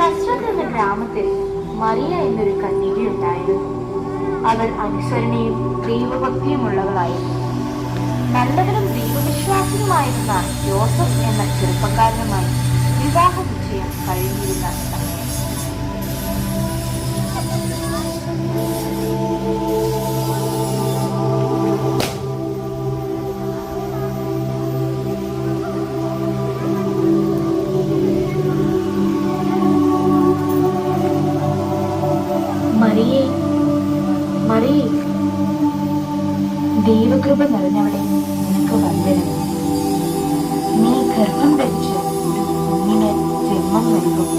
നസ്രത്ത് എന്ന ഗ്രാമത്തിൽ മറിയ എന്നൊരു കന്യകയുണ്ടായിരുന്നു. അവൾ അനുസരണയും ദൈവഭക്തിയുമുള്ളവളായിരുന്നു. നല്ലവനും ദൈവവിശ്വാസിയുമായിരുന്ന യോസഫ് എന്ന ചെറുപ്പക്കാരനുമായി വിവാഹ നിശ്ചയം കഴിഞ്ഞിരുന്ന സമയം മറിയേ, ദൈവകൃപ നിറഞ്ഞവളെ, നിനക്ക് വന്ദനം. നീ ഗർഭം ധരിച്ച് ഒരു കുഞ്ഞിന് ജന്മം നൽകും.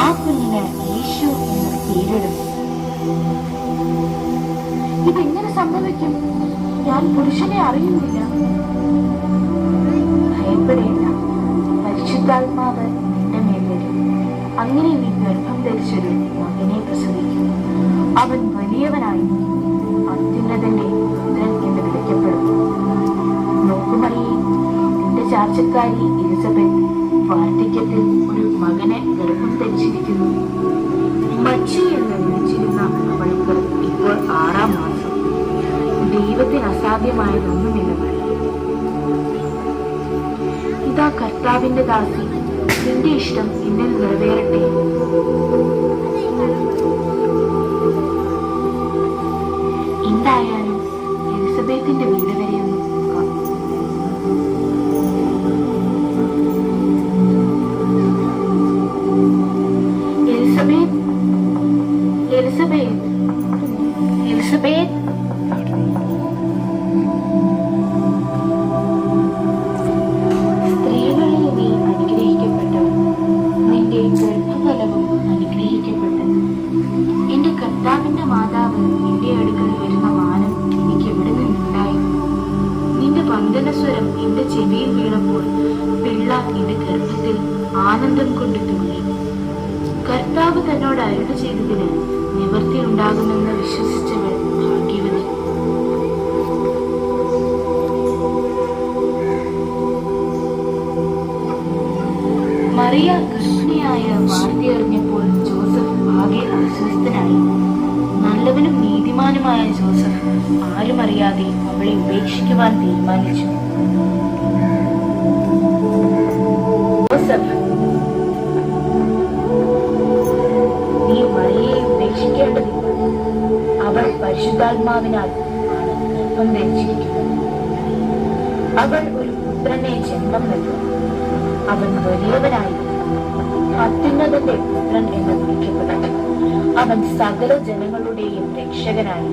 ആ കുഞ്ഞിന് യേശു എന്ന് പേരിടും. ഇതെങ്ങനെ സംഭവിക്കും? ഞാൻ പുരുഷനെ അറിയുന്നില്ല. ഭയപ്പെടേണ്ട, പരിശുദ്ധാത്മാവ് നിന്റെ മേൽ വരും. അങ്ങനെ നീ ഗർഭം ധരിച്ചൊരു മകനെ പ്രസവിക്കും. അവൻ വലിയവനായി അത്യുന്നതന്റെ പുത്രൻ എന്ന് വിളിക്കപ്പെടും. നോക്കുമറിയേ, നിന്റെ ചാർച്ചക്കാരി എലിസബത്ത് വാർദ്ധക്യത്തിൽ ഒരു മകനെ ഗർഭം ധരിച്ചിരിക്കുന്നു. മച്ചി എന്ന് വിളിച്ചിരുന്ന അവൾക്ക് ഇപ്പോൾ 6-ാം മാസം. ദൈവത്തിന് അസാധ്യമായതൊന്നുമില്ല. ഇതാ കർത്താവിന്റെ ദാസി, നിന്റെ ഇഷ്ടം എന്നിൽ നിറവേറട്ടെ. എന്തായാലും എലിസബത്തിന്റെ വീട് വരെയൊന്നും എലിസബത്ത് സ്ത്രീകളിൽ നീ അനുഗ്രഹിക്കപ്പെട്ടവൾ, നിന്റെ ഗർഭഫലവും അനുഗ്രഹിക്കപ്പെട്ടത്. എന്റെ കർത്താവിന്റെ മാതാവ് നിന്റെ അടുക്കൽ വരുന്ന മാനം എനിക്ക് എവിടെ നിന്നുണ്ടായി? നിന്റെ വന്ദനസ്വരം എന്റെ ചെവിയിൽ വീണപ്പോൾ പിള്ള എന്റെ ഗർഭത്തിൽ ആനന്ദം കൊണ്ട് തുള്ളി. കർത്താവ് തന്നോട് അരുളി ചെയ്തതിന് നിവൃത്തി ഉണ്ടാകുമെന്ന് വിശ്വസിച്ചവൾ ഭാഗ്യവതി. മറിയ ഗർഭിണിയായ വാർത്ത അറിഞ്ഞപ്പോൾ ജോസഫ് ആകെ അസ്വസ്ഥനായി. നല്ലവനും നീതിമാനുമായ ജോസഫ് ആരും അറിയാതെ അവളെ ഉപേക്ഷിക്കുവാൻ തീരുമാനിച്ചു. ജോസഫ്, നീ മറിയയെ ഉപേക്ഷിക്കേണ്ടതില്ല. അവൾ പരിശുദ്ധാത്മാവിനാൽ ആണ് ഗർഭം ധരിച്ചിരിക്കുന്നത്. അവൾ ഒരു പുത്രനെ ജന്മം നൽകും. അവൻ വലിയവനായി അത്യുന്നതന്റെ പുത്രൻ എന്ന് വിളിക്കപ്പെടും. അവൻ സകല ജനങ്ങളുടെയും രക്ഷകനായി.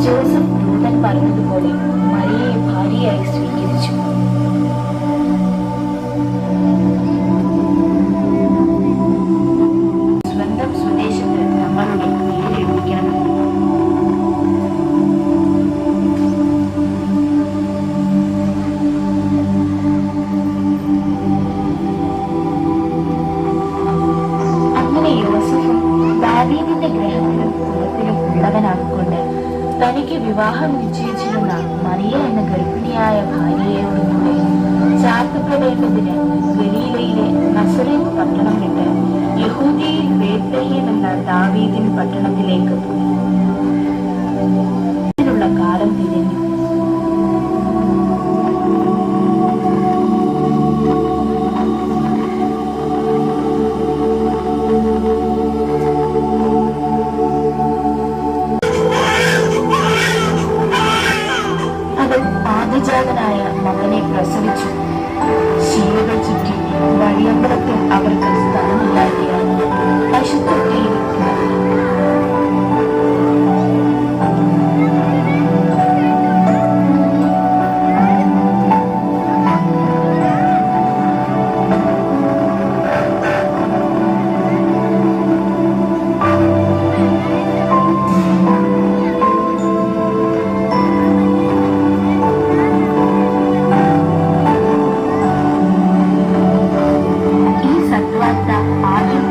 ജോസഫ് ദൂതൻ പറഞ്ഞതുപോലെ മറിയയെ ഭാര്യയായി സ്വീകരിച്ചു. സ്വന്തം സ്വദേശത്ത് നമ്മളുടെ പേരെടുപ്പിക്കണം. ദാവീദിന്റെ ഗ്രഹത്തിലും കുലത്തിലും ഉള്ളവനാകൊണ്ട് തനിക്ക് വിവാഹം നിശ്ചയിച്ചിരുന്ന മറിയ എന്ന ഗർഭിണിയായ ഭാര്യയോടുകൂടെ ചാർത്തപ്പെടേണ്ടതിന് ഗലീലയിലെ നസറേത്ത് പട്ടണം വിട്ട് യഹൂദിയയിൽ ബേത്ലഹേം എന്ന ദാവീദിൻ പട്ടണത്തിലേക്ക് പോയി. ഇതിനുള്ള കാലം തിരിഞ്ഞു. ആദിജാതനായ മകനെ പ്രസവിച്ചു. ശീലകൾ ചുറ്റി വഴിയമ്പലത്തിൽ അവർക്ക് സ്ഥലമില്ലാതെയാണ് പശുത്തൊട്ടിയിൽ ആദ്യം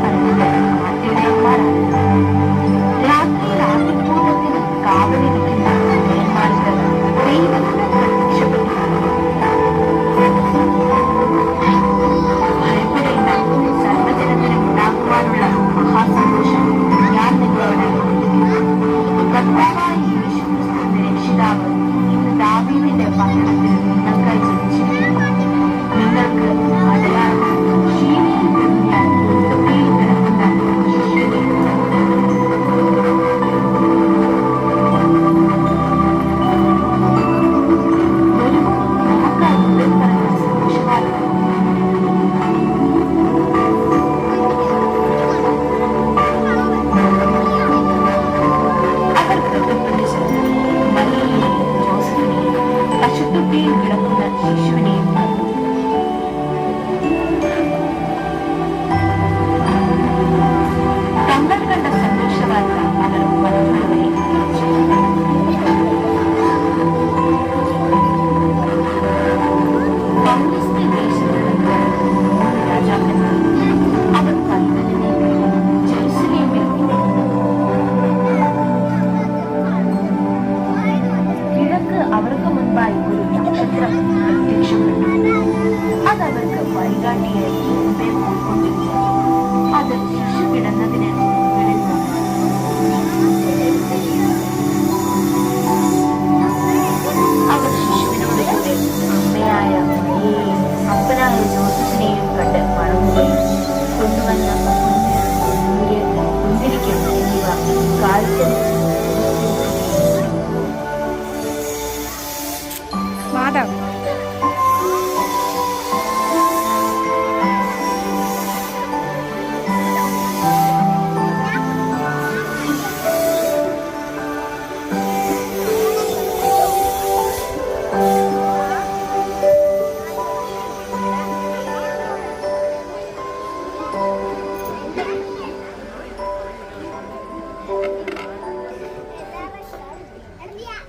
പിതാവ് ഇന്ന് ദാവീദിന്റെ പട്ടണത്തിൽ നിങ്ങൾക്കായി ജനിച്ചിരിക്കുന്നു. നിങ്ങൾക്ക്